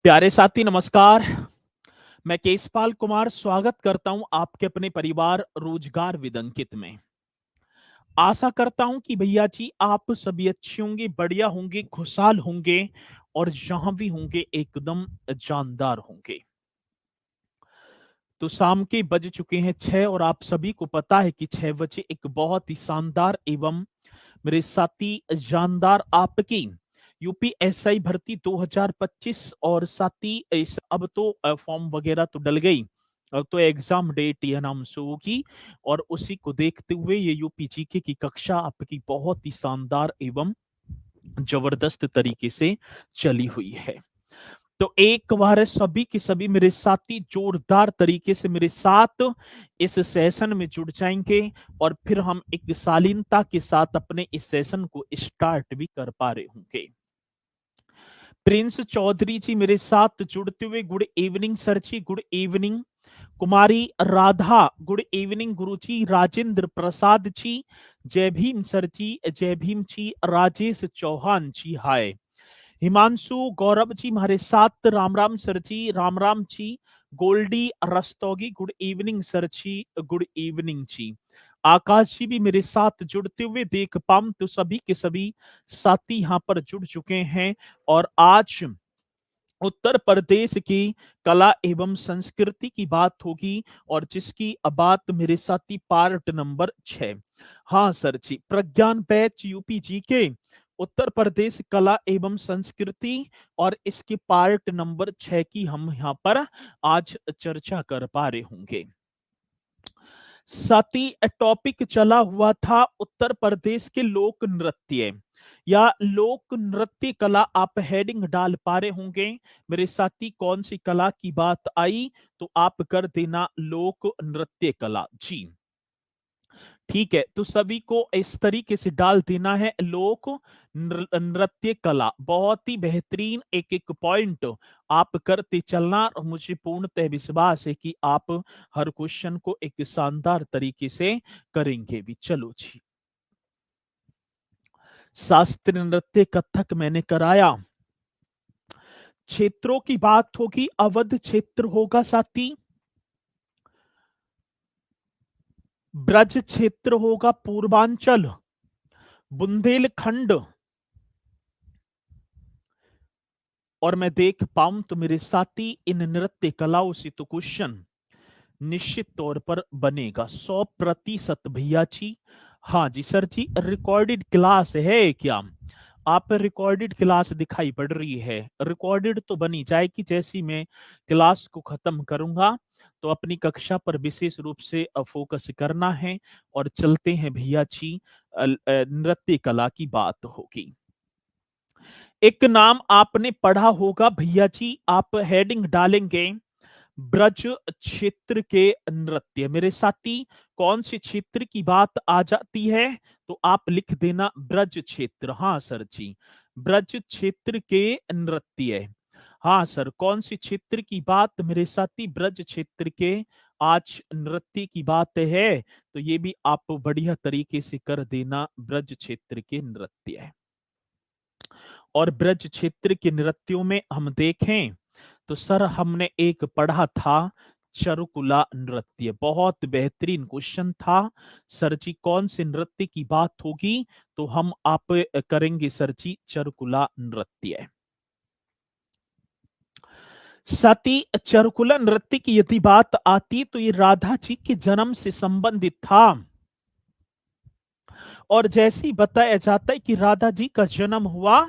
प्यारे साथी नमस्कार। मैं केशपाल कुमार स्वागत करता हूं आपके अपने परिवार रोजगार विदंकित में। आशा करता हूं कि भैया जी आप सभी अच्छे होंगे, बढ़िया होंगे, खुशहाल होंगे और जहां भी होंगे एकदम जानदार होंगे। तो शाम के बज चुके हैं 6 और आप सभी को पता है कि 6 बजे एक बहुत ही शानदार एवं मेरे साथी जानदार आपकी यूपीएसआई भर्ती 2025 और साथी अब तो फॉर्म वगैरह तो डल गई। अब तो एग्जाम डेट ये अनाउंस होगी और उसी को देखते हुए ये यूपी जीके की कक्षा आपकी बहुत ही शानदार एवं जबरदस्त तरीके से चली हुई है। तो एक बार सभी के सभी मेरे साथी जोरदार तरीके से मेरे साथ इस सेशन में जुड़ जाएंगे और फिर हम एक शालीनता के साथ अपने इस सेशन को स्टार्ट भी कर पा रहे होंगे। प्रिंस चौधरी जी मेरे साथ जुड़ते हुए good evening sir ji, good evening. कुमारी राधा गुड इवनिंग गुरुजी। राजेंद्र प्रसाद जी जय भीम सर जी, जय भीम जी। राजेश चौहान जी हाय। हिमांशु गौरव जी हमारे साथ, Ram Ram sir ji, Ram Ram ji. Goldie Rastogi good evening sir ji, good evening ji. Akash ji भी मेरे साथ जुड़ते हुए देख पाऊं तो सभी के सभी साथी यहाँ पर जुड़ चुके हैं और आज उत्तर प्रदेश की कला एवं संस्कृति की बात होगी और जिसकी बात मेरे साथी पार्ट नंबर 6। हाँ सर जी, प्रज्ञान बैच यूपी जी के उत्तर प्रदेश कला एवं संस्कृति और इसके पार्ट नंबर 6 की हम यहाँ पर आज चर्चा कर पा रहे होंगे। साथ ही टॉपिक चला हुआ था उत्तर प्रदेश के लोक नृत्य या लोक नृत्य कला। आप हेडिंग डाल पा रहे होंगे मेरे साथी, कौन सी कला की बात आई तो आप कर देना लोक नृत्य कला जी। ठीक है, तो सभी को इस तरीके से डाल देना है लोक नृत्य कला। बहुत ही बेहतरीन एक एक पॉइंट आप करते चलना और मुझे पूर्णतः विश्वास है कि आप हर क्वेश्चन को एक शानदार तरीके से करेंगे भी। चलो जी, शास्त्रीय नृत्य कथक मैंने कराया। क्षेत्रों की बात होगी, अवध क्षेत्र होगा साथी, ब्रज क्षेत्र होगा, पूर्वांचल, बुंदेलखंड और मैं देख पाऊं तो मेरे साथी इन नृत्य कलाओं से तो क्वेश्चन निश्चित तौर पर बनेगा 100% भैया जी। हाँ जी सर जी, रिकॉर्डेड क्लास है क्या? आप रिकॉर्डेड क्लास दिखाई पड़ रही है, रिकॉर्डेड तो बनी जाएगी जैसी मैं क्लास को खत्म करूंगा। तो अपनी कक्षा पर विशेष रूप से फोकस करना है और चलते हैं भैया जी। नृत्य कला की बात होगी। एक नाम आपने पढ़ा होगा भैया जी, आप हेडिंग डालेंगे ब्रज क्षेत्र के नृत्य। मेरे साथी कौन से क्षेत्र की बात आ जाती है तो आप लिख देना ब्रज क्षेत्र। हाँ सर जी, ब्रज क्षेत्र के नृत्य। हाँ सर, कौन सी क्षेत्र की बात मेरे साथी? ब्रज क्षेत्र के आज नृत्य की बात है तो ये भी आप बढ़िया तरीके से कर देना, ब्रज क्षेत्र के नृत्य। और ब्रज क्षेत्र के नृत्यों में हम देखें तो सर हमने एक पढ़ा था चरुकुला नृत्य, बहुत बेहतरीन क्वेश्चन था। सर जी कौन से नृत्य की बात होगी तो हम आप करेंगे सर जी चरुकुला नृत्य। सती चरुकुला नृत्य की यदि बात आती तो ये राधा जी के जन्म से संबंधित था और जैसे ही बताया जाता है कि राधा जी का जन्म हुआ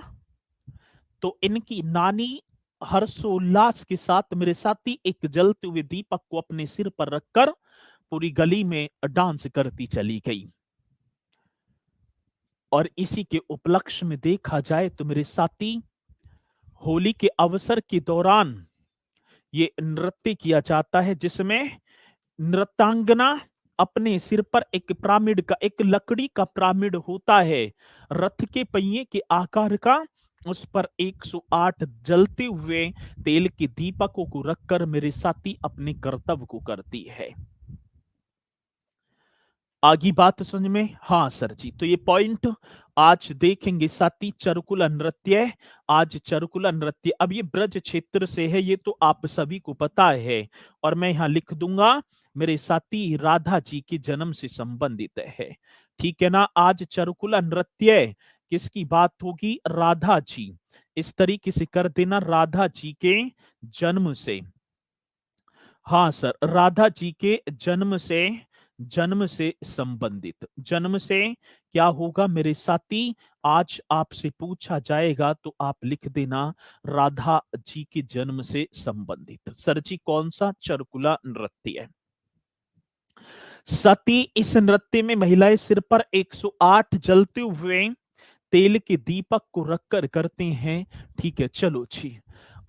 तो इनकी नानी हर्षोल्लास के साथ मेरे साथी एक जलते हुए दीपक को अपने सिर पर रखकर पूरी गली में डांस करती चली गई। और इसी के उपलक्ष्य में देखा जाए तो मेरे साथी होली के अवसर के दौरान ये नृत्य किया जाता है जिसमें नृत्यांगना अपने सिर पर एक पिरामिड का, एक लकड़ी का पिरामिड होता है रथ के पहिए के आकार का, उस पर 108 जलते हुए तेल के दीपकों को रखकर मेरे साथी अपने कर्तव्य को करती है। आगे बात समझ में? हाँ सर जी, तो ये पॉइंट आज देखेंगे। साथी चरुकुला नृत्य, आज चरुकुला नृत्य, अब ये ब्रज क्षेत्र से है, ये तो आप सभी को पता है, और मैं यहाँ लिख दूंगा मेरे साथी राधा जी के जन्म से संबंधित है, ठीक है ना। आज चरुकुला नृत्य किसकी बात होगी? राधा जी, इस तरीके से कर देना, राधा जी के जन्म से। हाँ सर, राधा जी के जन्म से संबंधित, जन्म से क्या होगा मेरे साथी? आज आपसे पूछा जाएगा तो आप लिख देना राधा जी के जन्म से संबंधित। सर जी कौन सा? चरकुला नृत्य है। सती, इस नृत्य में महिलाएं सिर पर 108 जलते हुए तेल के दीपक को रखकर करते हैं, ठीक है। चलो जी,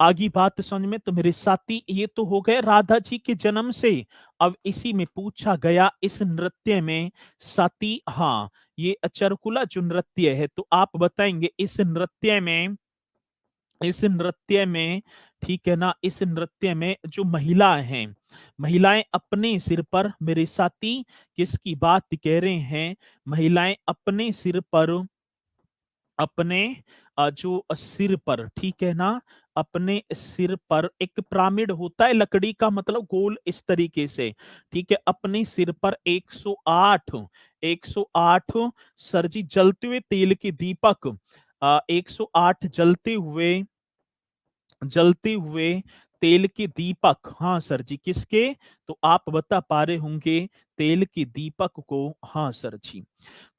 आगे बात समझ में? तो मेरे साथी ये तो हो गए राधा जी के जन्म से। अब इसी में पूछा गया इस नृत्य में साथी, हाँ ये चरकुला जो नृत्य है, तो आप बताएंगे इस नृत्य में, ठीक है ना, इस नृत्य में जो महिला हैं, महिलाएं अपने सिर पर, मेरे साथी किसकी बात कह रहे हैं? महिलाएं अपने सिर पर, अपने जो सिर पर, ठीक है ना, अपने सिर पर एक पिरामिड होता है लकड़ी का, मतलब गोल इस तरीके से, ठीक है, अपने सिर पर 108 सर जी जलते हुए तेल के दीपक, 108 जलते हुए तेल के दीपक, हाँ सर जी किसके? तो आप बता पा रहे होंगे तेल के दीपक को, हाँ सर जी।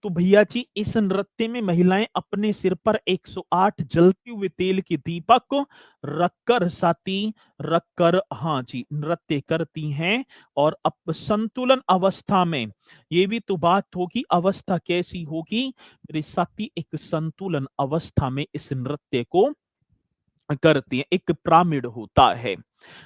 तो भैया जी इस नृत्य में महिलाएं अपने सिर पर 108 जलते हुए तेल के दीपक रखकर, साथी रखकर, हाँ जी नृत्य करती हैं। और अब संतुलन अवस्था में, ये भी तो बात होगी, अवस्था कैसी होगी मेरे साथी? एक संतुलन अवस्था में इस नृत्य को करती हैं। एक पिरामिड होता है,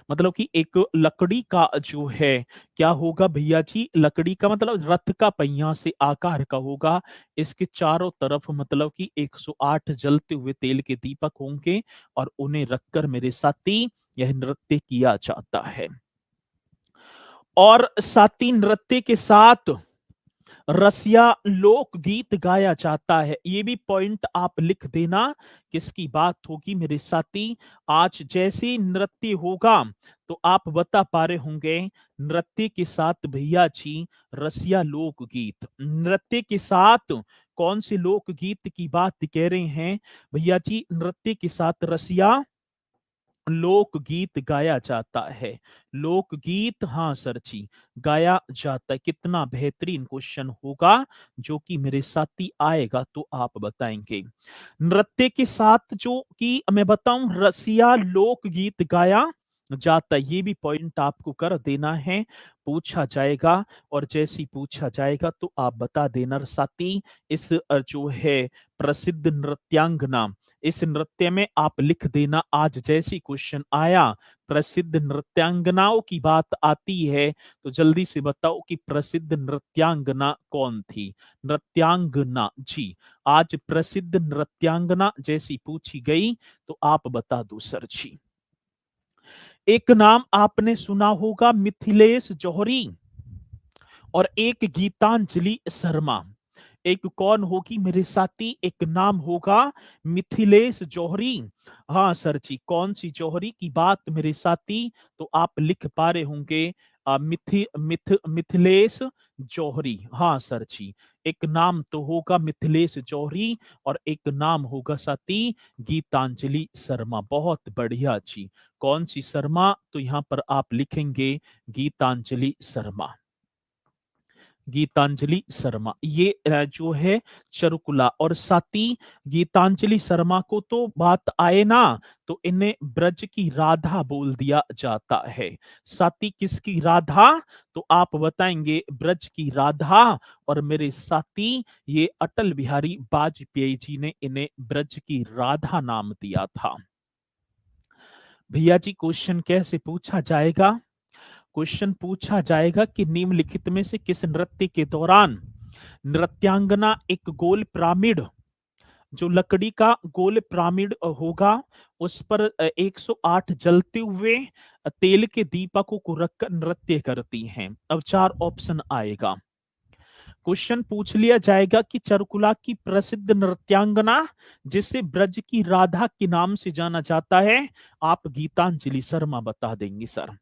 मतलब कि एक लकड़ी का जो है, क्या होगा भैया जी? लकड़ी का मतलब रथ का पहिया से आकार का होगा, इसके चारों तरफ मतलब कि 108 जलते हुए तेल के दीपक होंगे, और उन्हें रखकर मेरे साथी यह नृत्य किया जाता है। और साथी नृत्य के साथ रसिया लोकगीत गाया जाता है, ये भी पॉइंट आप लिख देना, किसकी बात होगी मेरे साथी? आज जैसे नृत्य होगा तो आप बता पा रहे होंगे नृत्य के साथ भैया जी रसिया लोकगीत, नृत्य के साथ कौन से लोकगीत की बात कह रहे हैं भैया जी? नृत्य के साथ रसिया लोकगीत गाया जाता है, लोकगीत, हाँ सर जी गाया जाता है। कितना बेहतरीन क्वेश्चन होगा जो कि मेरे साथी आएगा तो आप बताएंगे। नृत्य के साथ जो कि मैं बताऊं रसिया लोकगीत गाया जाता है, ये भी पॉइंट आपको कर देना है, पूछा जाएगा, और जैसी पूछा जाएगा तो आप बता देना साथी। इस जो है प्रसिद्ध नृत्यांगना, इस नृत्य में आप लिख देना, आज जैसी क्वेश्चन आया प्रसिद्ध नृत्यांगनाओं की बात आती है तो जल्दी से बताओ कि प्रसिद्ध नृत्यांगना कौन थी? नृत्यांगना जी, आज प्रसिद्ध नृत्यांगना जैसी पूछी गई तो आप बता दो सर जी। एक नाम आपने सुना होगा मिथिलेश जौहरी, और एक गीतांजलि शर्मा। एक कौन होगी मेरे साथी? एक नाम होगा मिथिलेश जौहरी, हाँ सर जी कौन सी जौहरी की बात मेरे साथी? तो आप लिख पा रहे होंगे मिथिलेश जौहरी, हाँ सर जी। एक नाम तो होगा मिथिलेश जौहरी, और एक नाम होगा साथी गीतांजलि शर्मा। बहुत बढ़िया जी, कौन सी शर्मा? तो यहाँ पर आप लिखेंगे गीतांजलि शर्मा, गीतांजलि शर्मा, ये जो है चरुकुला। और साथी गीतांजलि शर्मा को तो बात आए ना तो इन्हें ब्रज की राधा बोल दिया जाता है। साथी किसकी राधा? तो आप बताएंगे ब्रज की राधा। और मेरे साथी ये अटल बिहारी वाजपेयी जी ने इन्हें ब्रज की राधा नाम दिया था। भैया जी क्वेश्चन कैसे पूछा जाएगा? क्वेश्चन पूछा जाएगा कि निम्नलिखित में से किस नृत्य के दौरान नृत्यांगना एक गोल पिरामिड, जो लकड़ी का गोल पिरामिड होगा, उस पर 108 जलते हुए तेल के दीपकों को रखकर नृत्य करती हैं? अब चार ऑप्शन आएगा। क्वेश्चन पूछ लिया जाएगा कि चरुकुला की प्रसिद्ध नृत्यांगना जिसे ब्रज की राधा के नाम से जाना जाता है, आप गीतांजलि शर्मा बता देंगे सर।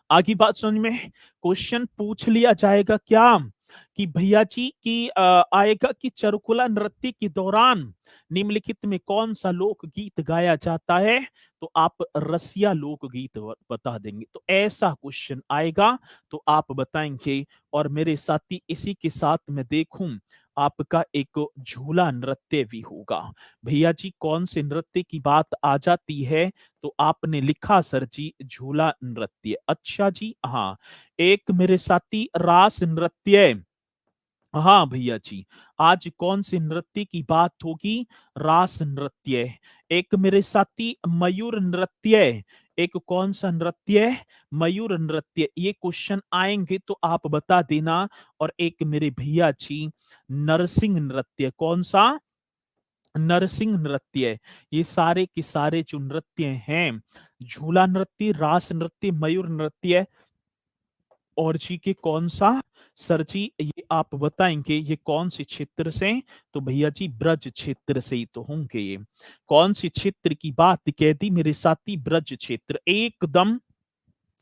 आगे बात समझ में। क्वेश्चन पूछ लिया जाएगा क्या कि भैया जी की आएगा कि चरुकुला नृत्य के दौरान निम्नलिखित में कौन सा लोकगीत गाया जाता है, तो आप रसिया लोकगीत बता देंगे। तो ऐसा क्वेश्चन आएगा तो आप बताएंगे। और मेरे साथी इसी के साथ मैं देखूं आपका एक झूला नृत्य भी होगा। भैया जी कौन से नृत्य की बात आ जाती है, तो आपने लिखा सर जी झूला नृत्य। अच्छा जी, हाँ। एक मेरे साथी रास नृत्य। हाँ भैया जी, आज कौन से नृत्य की बात होगी, रास नृत्य। एक मेरे साथी मयूर नृत्य। एक कौन सा नृत्य, मयूर नृत्य। ये क्वेश्चन आएंगे तो आप बता देना। और एक मेरे भैया जी नरसिंह नृत्य। कौन सा, नरसिंह नृत्य। ये सारे के सारे जो नृत्य हैं, झूला नृत्य, रास नृत्य, मयूर नृत्य, और जी के कौन सा, सर जी ये आप बताएंगे ये कौन से क्षेत्र से, तो भैया जी ब्रज क्षेत्र से ही तो होंगे ये। कौन से क्षेत्र की बात कह दी मेरे साथी, ब्रज क्षेत्र। एकदम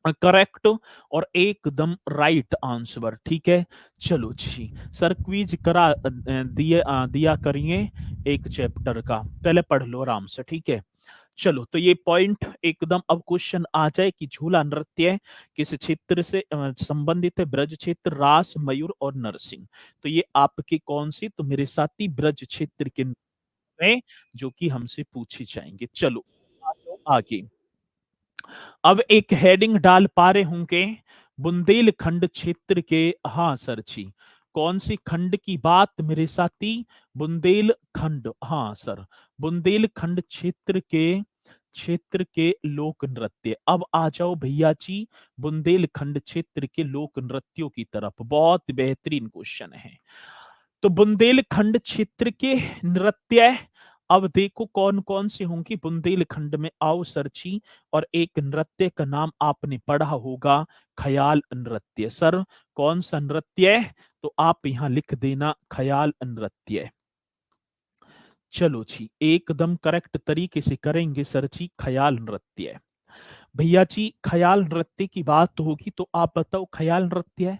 करेक्ट और एकदम राइट आंसर। ठीक है, चलो जी सर क्विज करा दिया करिए एक चैप्टर का, पहले पढ़ लो आराम से। ठीक है, चलो तो ये पॉइंट एकदम। अब क्वेश्चन आ जाए कि झूला नृत्य किस क्षेत्र से संबंधित है, ब्रज क्षेत्र, रास, मयूर और नरसिंह। तो ये आपके कौन सी, तो मेरे साथी ब्रज क्षेत्र के में जो कि हमसे पूछे जाएंगे। चलो आ जाओ आगे। अब एक हेडिंग डाल पा रहे होंगे, बुंदेलखंड क्षेत्र के। हाँ सर जी, कौन सी खंड की बात मेरे साथी, बुंदेलखंड। हाँ सर, बुंदेलखंड क्षेत्र के लोक नृत्य। अब आ जाओ भैया जी बुंदेलखंड क्षेत्र के लोक नृत्यों की तरफ। बहुत बेहतरीन क्वेश्चन है। तो बुंदेलखंड क्षेत्र के नृत्य, अब देखो कौन कौन से होंगे बुंदेलखंड में, आओ सरची। और एक नृत्य का नाम आपने पढ़ा होगा, ख्याल नृत्य। सर कौन सा नृत्य, तो आप यहां लिख देना ख्याल नृत्य। चलो जी एकदम करेक्ट तरीके से करेंगे सर जी ख्याल नृत्य। भैया जी ख्याल नृत्य की बात होगी तो आप बताओ ख्याल नृत्य।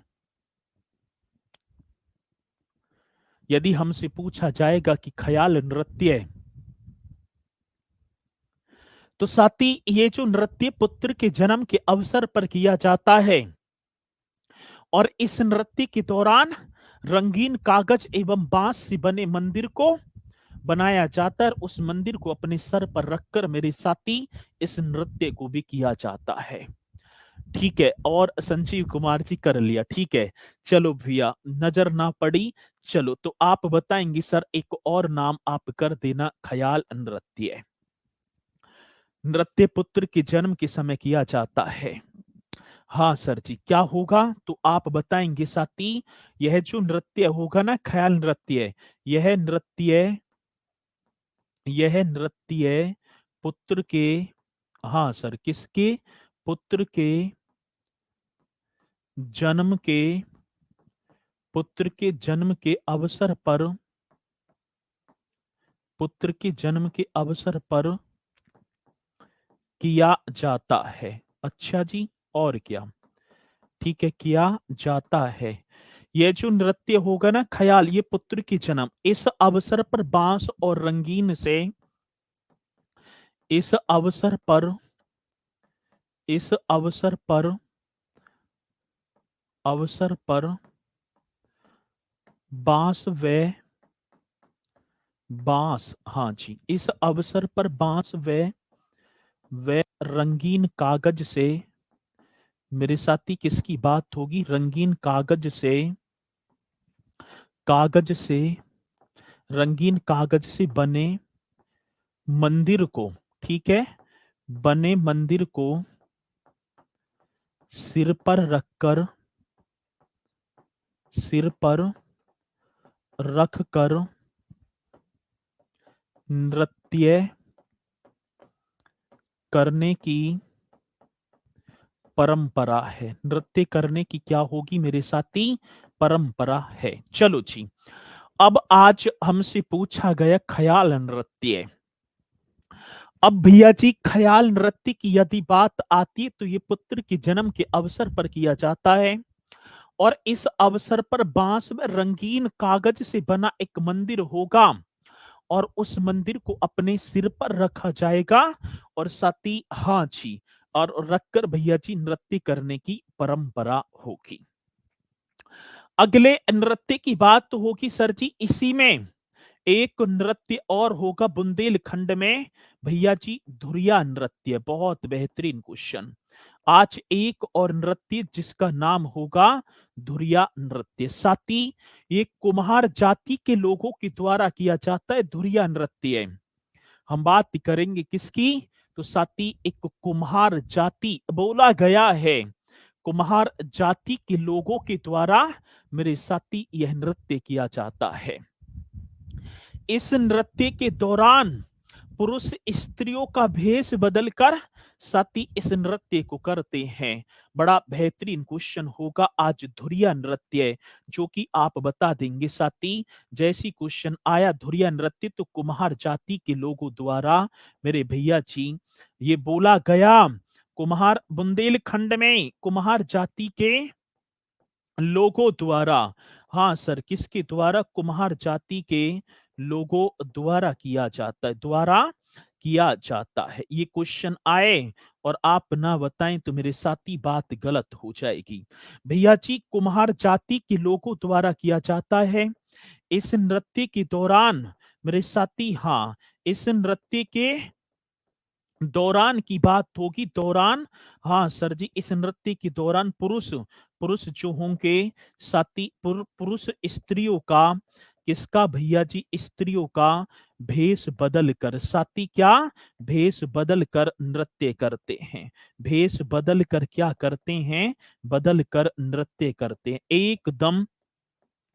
यदि हमसे पूछा जाएगा कि ख्याल नृत्य, तो साथी ये जो नृत्य पुत्र के जन्म के अवसर पर किया जाता है, और इस नृत्य के दौरान रंगीन कागज एवं बांस से बने मंदिर को बनाया जाता है। उस मंदिर को अपने सर पर रखकर मेरे साथी इस नृत्य को भी किया जाता है। ठीक है, और संजीव कुमार जी कर लिया। ठीक है, चलो भैया नजर ना पड़ी। चलो तो आप बताएंगे सर एक और नाम आप कर देना, ख्याल नृत्य। नृत्य पुत्र के जन्म के समय किया जाता है। हाँ सर जी क्या होगा, तो आप बताएंगे साथी। यह जो नृत्य होगा ना ख्याल नृत्य, यह नृत्य यह नृत्य पुत्र के, हाँ सर किसके, पुत्र के जन्म के, पुत्र के जन्म के अवसर पर, पुत्र के जन्म के अवसर पर किया जाता है। अच्छा जी, और क्या, ठीक है किया जाता है। यह जो नृत्य होगा ना ख्याल, ये पुत्र की जन्म, इस अवसर पर बांस और रंगीन से, इस अवसर पर, इस अवसर पर बांस व, बांस, हाँ जी इस अवसर पर बांस व रंगीन कागज से, मेरे साथी किसकी बात होगी, रंगीन कागज से, कागज से, रंगीन कागज से बने मंदिर को, ठीक है, बने मंदिर को सिर पर रखकर, सिर पर रखकर नृत्य करने की परंपरा है। नृत्य करने की क्या होगी मेरे साथी? परंपरा है। चलो जी, अब आज हमसे पूछा गया ख्याल नृत्य। अब भैया जी, ख्याल नृत्य की यदि बात आती है तो ये पुत्र के जन्म के अवसर पर किया जाता है, और इस अवसर पर बांस में रंगीन कागज से बना एक मंदिर होगा, और उस मंदिर को अपने सिर पर रखा जाएगा, और साथी हाँ जी, और रखकर भैया जी नृत्य करने की परंपरा होगी। अगले नृत्य की बात तो होगी सर जी इसी में। एक नृत्य और होगा बुंदेलखंड में भैया जी, धुरिया नृत्य। बहुत बेहतरीन क्वेश्चन। आज एक और नृत्य जिसका नाम होगा धुरिया नृत्य। साथी, ये कुम्हार जाति के लोगों के द्वारा किया जाता है धुरिया नृत्य। हम बात करेंगे किसकी? तो साथी, एक कुम्हार जाति बोला गया है, कुम्हार जाति के लोगों के द्वारा मेरे साथी यह नृत्य किया जाता है। इस नृत्य के दौरान पुरुष स्त्रियों का भेष बदलकर साथी इस नृत्य को करते हैं। बड़ा बेहतरीन क्वेश्चन होगा आज धुरिया नृत्य, जो कि आप बता देंगे साथी। जैसी क्वेश्चन आया धुरिया नृत्य, तो कुम्हार जाति के लोगों द्वारा मेरे भैया जी ये बोला गया, कुम्हार बुंदेलखंड में कुम्हार जाति के लोगों द्वारा। हाँ सर, किसके द्वारा? कुम्हार जाति के लोगों द्वारा किया जाता है, द्वारा किया जाता है। ये क्वेश्चन आए और आप ना बताएं तो मेरे साथी बात गलत हो जाएगी। भैया जी, कुम्हार जाति के लोगों द्वारा किया जाता है। इस नृत्य के दौरान मेरे साथी, हाँ, इस नृत्य के दौरान की बात होगी, दौरान। हाँ सर जी, इस नृत्य के दौरान पुरुष पुरुष जो होंगे साथी, पुरुष स्त्रियों का, किसका भैया जी? स्त्रियों का भेष बदल कर साथी, क्या? भेष बदल कर नृत्य करते हैं। भेष बदल कर क्या करते हैं? बदल कर नृत्य करते हैं। एकदम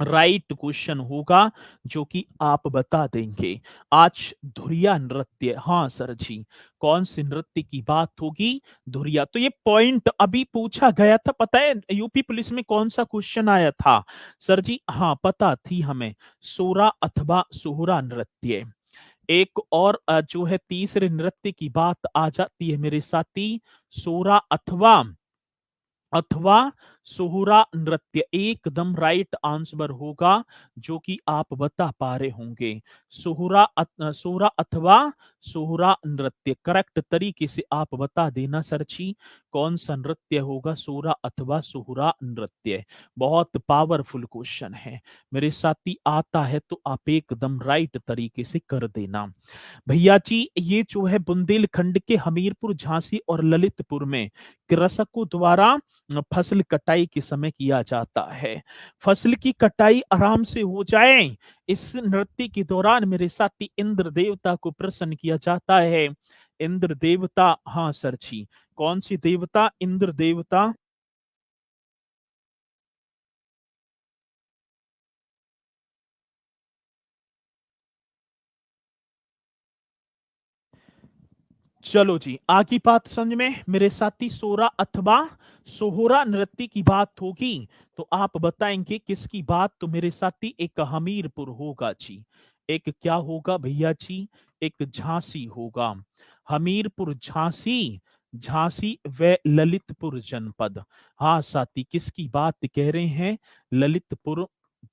राइट क्वेश्चन होगा, जो कि आप बता देंगे। आज धुरिया नृत्य, हाँ सर जी, कौन से नृत्य की बात होगी? धुरिया। तो ये पॉइंट अभी पूछा गया था, पता है यूपी पुलिस में कौन सा क्वेश्चन आया था सर जी? हाँ पता थी हमें, सोरा अथवा सोहरा नृत्य। एक और जो है तीसरे नृत्य की बात आ जाती है मेरे साथी, सोरा अथवा अथवा सोहरा नृत्य। एकदम राइट आंसर होगा, जो कि आप बता पा रहे होंगे। सोहरा अथवा सोहरा नृत्य करेक्ट तरीके से आप बता देना सर जी, कौन सा नृत्य होगा? सोहरा अथवा सोहरा नृत्य। बहुत पावरफुल क्वेश्चन है मेरे साथी, आता है तो आप एकदम राइट तरीके से कर देना। भैया जी, ये जो है बुंदेलखंड के हमीरपुर, झांसी और ललितपुर में कृषकों द्वारा फसल कटाई के समय किया जाता है। फसल की कटाई आराम से हो जाए, इस नृत्य के दौरान मेरे साथी इंद्र देवता को प्रसन्न किया जाता है। इंद्र देवता, हाँ सर जी, कौन सी देवता? इंद्र देवता। चलो जी, आगे बात समझ में मेरे साथी, सोरा अथवा सोहरा नृत्य की बात होगी, तो आप बताएंगे किसकी बात? तो मेरे साथी एक हमीरपुर होगा जी, एक क्या होगा भैया जी? एक झांसी होगा। हमीरपुर, झांसी, झांसी व ललितपुर जनपद। हाँ साथी, किसकी बात कह रहे हैं? ललितपुर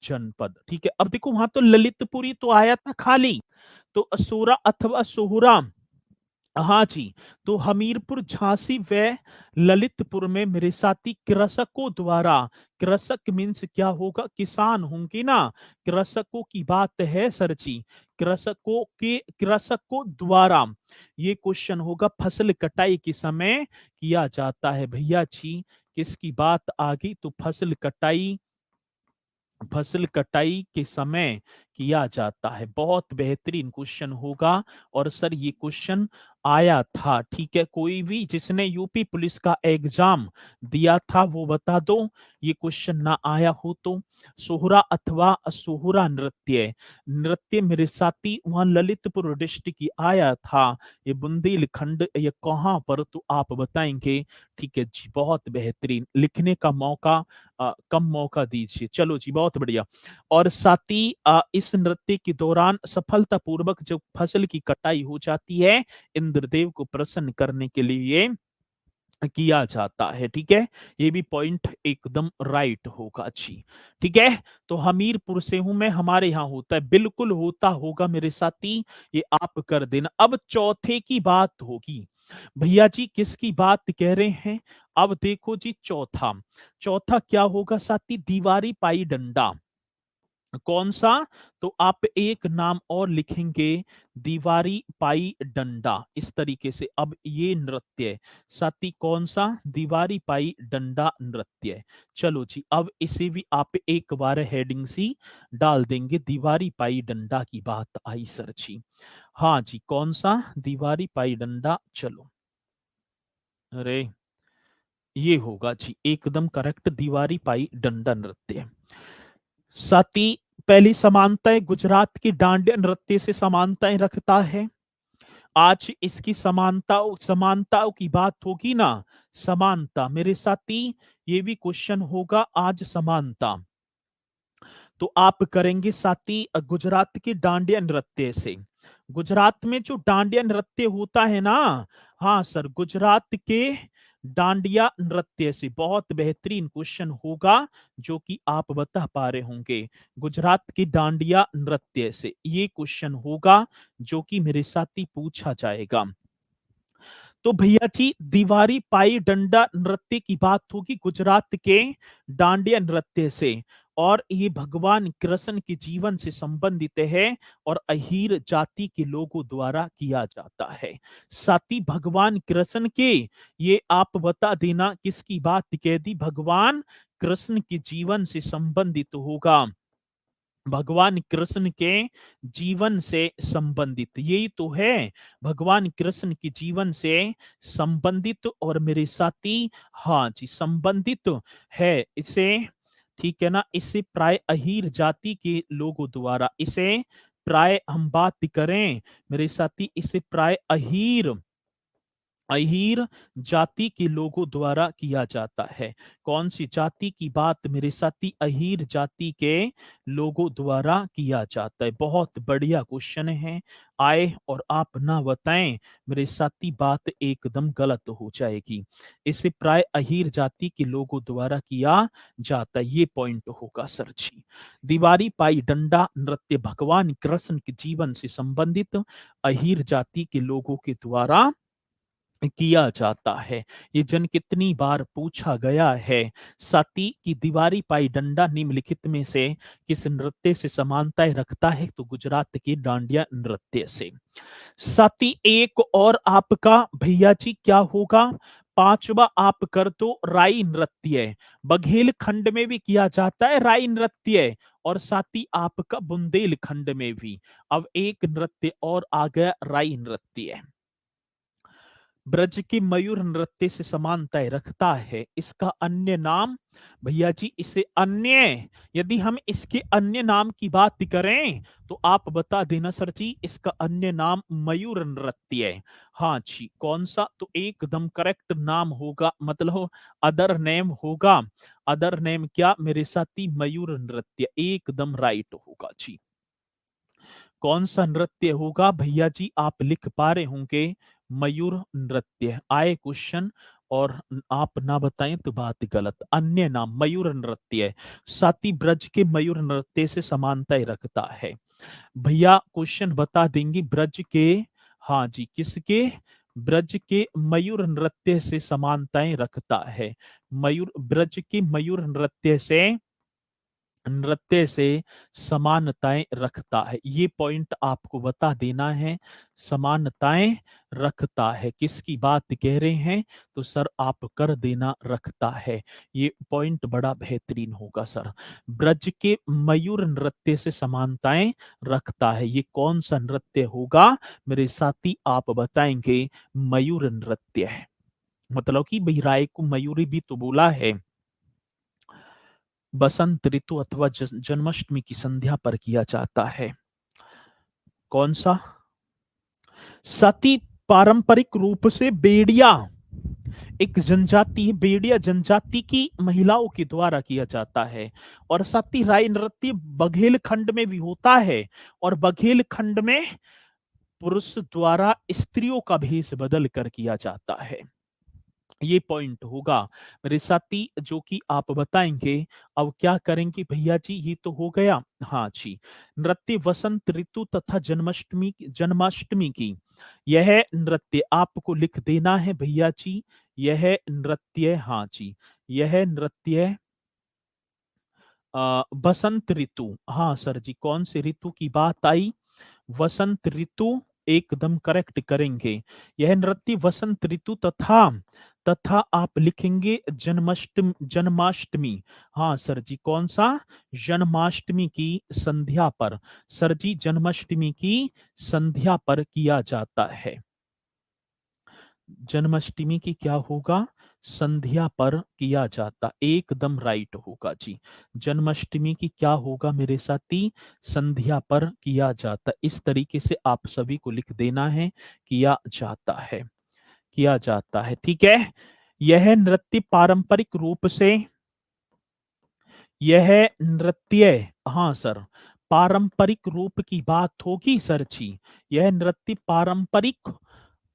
जनपद। ठीक है, अब देखो वहां तो ललितपुर ही तो आया था खाली, तो सोरा अथवा सोहरा, हाँ जी, तो हमीरपुर, झांसी व ललितपुर में मेरे साथी कृषकों द्वारा, कृषक मीन्स क्या होगा? किसान होंगे ना, कृषकों की बात है सर जी, कृषकों द्वारा ये क्वेश्चन होगा, फसल कटाई के समय किया जाता है भैया जी। किसकी बात आ गई? तो फसल कटाई के समय किया जाता है। बहुत बेहतरीन क्वेश्चन होगा और सर ये क्वेश्चन आया था, ठीक है। कोई भी जिसने यूपी पुलिस का एग्जाम दिया था वो बता दो, ये क्वेश्चन ना आया हो तो। सोहरा अथवा सोहरा नृत्य, नृत्य मेरे साथी वहां ललितपुर डिस्ट्रिक्ट की आया था, ये बुंदेलखंड, ये कहाँ पर तो आप बताएंगे, ठीक है जी। बहुत बेहतरीन, लिखने का मौका कम मौका दीजिए। चलो जी, बहुत बढ़िया। और साथ ही इस नृत्य के दौरान सफलतापूर्वक जब फसल की कटाई हो जाती है, इंद्रदेव को प्रसन्न करने के लिए किया जाता है, ठीक है। ये भी पॉइंट एकदम राइट होगा जी, ठीक है। तो हमीरपुर से हूं मैं, हमारे यहाँ होता है, बिल्कुल होता होगा मेरे साथी, ये आप कर देना। अब चौथे की बात होगी भैया जी, किसकी बात कह रहे हैं? अब देखो जी, चौथा, चौथा क्या होगा साथी? दीवारी पाई डंडा। कौन सा? तो आप एक नाम और लिखेंगे, दीवारी पाई डंडा, इस तरीके से। अब ये नृत्य साथी कौन सा? दीवारी पाई डंडा नृत्य। चलो जी, अब इसे भी आप एक बार हेडिंग सी डाल देंगे, दीवारी पाई डंडा की बात आई सर जी। हाँ जी, कौन सा? दीवारी पाई डंडा। चलो, अरे ये होगा जी एकदम करेक्ट, दीवारी पाई डंडा नृत्य। साथी पहली समानताएं गुजरात की डांडिया नृत्य से समानताएं रखता है। आज इसकी समानताओं समानताओं की बात होगी ना, समानता मेरे साथी, ये भी क्वेश्चन होगा आज, समानता। तो आप करेंगे साथी गुजरात के डांडिया नृत्य से। गुजरात में जो डांडिया नृत्य होता है ना, हाँ सर, गुजरात के डांडिया नृत्य से। बहुत बेहतरीन क्वेश्चन होगा जो कि आप बता पा रहे होंगे, गुजरात के डांडिया नृत्य से ये क्वेश्चन होगा जो कि मेरे साथी पूछा जाएगा। तो भैया जी, दीवारी पाई डंडा नृत्य की बात होगी गुजरात के डांडिया नृत्य से, और ये भगवान कृष्ण के जीवन से संबंधित है और अहीर जाति के लोगों द्वारा किया जाता है। साथी भगवान कृष्ण के, ये आप बता देना किसकी बात कह दी, भगवान कृष्ण के जीवन से संबंधित होगा, भगवान कृष्ण के जीवन से संबंधित, यही तो है, भगवान कृष्ण के जीवन से संबंधित। और मेरे साथी, हाँ जी, संबंधित है इसे, ठीक है ना। इसे प्राय अहीर जाति के लोगों द्वारा, इसे प्राय हम बात करें मेरे साथी, इसे प्राय अहीर अहीर जाति के लोगों द्वारा किया जाता है। कौन सी जाति की बात मेरे साथी? अहीर जाति के लोगों द्वारा किया जाता है। बहुत बढ़िया क्वेश्चन है, आए और आप ना बताएं मेरे साथी, बात एकदम गलत हो जाएगी। इसे प्राय अहीर जाति के लोगों द्वारा किया जाता है, ये पॉइंट होगा सर जी। दीवारी पाई डंडा नृत्य भगवान कृष्ण के जीवन से संबंधित अहीर जाति के लोगों के द्वारा किया जाता है। ये जन कितनी बार पूछा गया है। साथी की दीवारी पाई डंडा निम्नलिखित में से किस नृत्य से समानताएं रखता है? तो गुजरात के डांडिया नृत्य से। साथी एक और आपका भैया जी क्या होगा? पांचवा आप कर दो, राई नृत्य। बघेल खंड में भी किया जाता है राई नृत्य, और साथी आपका बुंदेलखंड में भी। अब एक नृत्य और आ गया, राई नृत्य। ब्रज के मयूर नृत्य से समानताएं रखता है। इसका अन्य नाम भैया जी, इसे अन्य, यदि हम इसके अन्य नाम की बात करें तो आप बता देना सर जी, इसका अन्य नाम मयूर नृत्य है। हाँ जी, कौन सा? तो एकदम करेक्ट नाम होगा, मतलब अदर नेम होगा। अदर नेम क्या मेरे साथी? मयूर नृत्य, एकदम राइट होगा जी। कौन सा नृत्य होगा भैया जी? आप लिख पा रहे होंगे, मयूर नृत्य। आए क्वेश्चन और आप ना बताएं तो बात गलत। अन्य नाम मयूर नृत्य, साथी ब्रज के मयूर नृत्य से समानताएं रखता है। भैया क्वेश्चन बता देंगे, ब्रज के, हाँ जी, किसके? ब्रज के मयूर नृत्य से समानताएं रखता है। मयूर, ब्रज के मयूर नृत्य से नृत्य से समानताएं रखता है। ये पॉइंट आपको बता देना है, समानताएं रखता है। किसकी बात कह रहे हैं? तो सर आप कर देना रखता है। ये पॉइंट बड़ा बेहतरीन होगा सर। ब्रज के मयूर नृत्य से समानताएं रखता है। ये कौन सा नृत्य होगा मेरे साथी? आप बताएंगे मयूर नृत्य है। मतलब कि भाई राय को मयूरी भी तो बोला है। बसंत ऋतु अथवा जन्माष्टमी की संध्या पर किया जाता है। कौन सा? सती पारंपरिक रूप से बेड़िया एक जनजाति है, बेड़िया जनजाति की महिलाओं के द्वारा किया जाता है। और सती राय नृत्य बघेल खंड में भी होता है, और बघेल खंड में पुरुष द्वारा स्त्रियों का भेष बदल कर किया जाता है। ये पॉइंट होगा मेरे साथी, जो कि आप बताएंगे। अब क्या करेंगे भैया जी? ये तो हो गया। हाँ जी, नृत्य वसंत ऋतु तथा जन्माष्टमी की, यह नृत्य आपको लिख देना है भैया जी। यह नृत्य, हाँ जी, यह नृत्य बसंत ऋतु, हाँ सर जी, कौन से ऋतु की बात आई? वसंत ऋतु, एकदम करेक्ट करेंगे। यह नृत्य वसंत ऋतु तथा तथा आप लिखेंगे जन्माष्टमी। हाँ सर जी, कौन सा? जन्माष्टमी की संध्या पर। सर जी, जन्माष्टमी की संध्या पर किया जाता है। जन्माष्टमी की क्या होगा? संध्या पर किया जाता, एकदम राइट होगा जी। जन्माष्टमी की क्या होगा मेरे साथी? संध्या पर किया जाता। इस तरीके से आप सभी को लिख देना है, किया जाता है, किया जाता है। ठीक है। यह नृत्य पारंपरिक रूप से, यह नृत्य, हाँ सर, पारंपरिक रूप की बात होगी सर जी। यह नृत्य पारंपरिक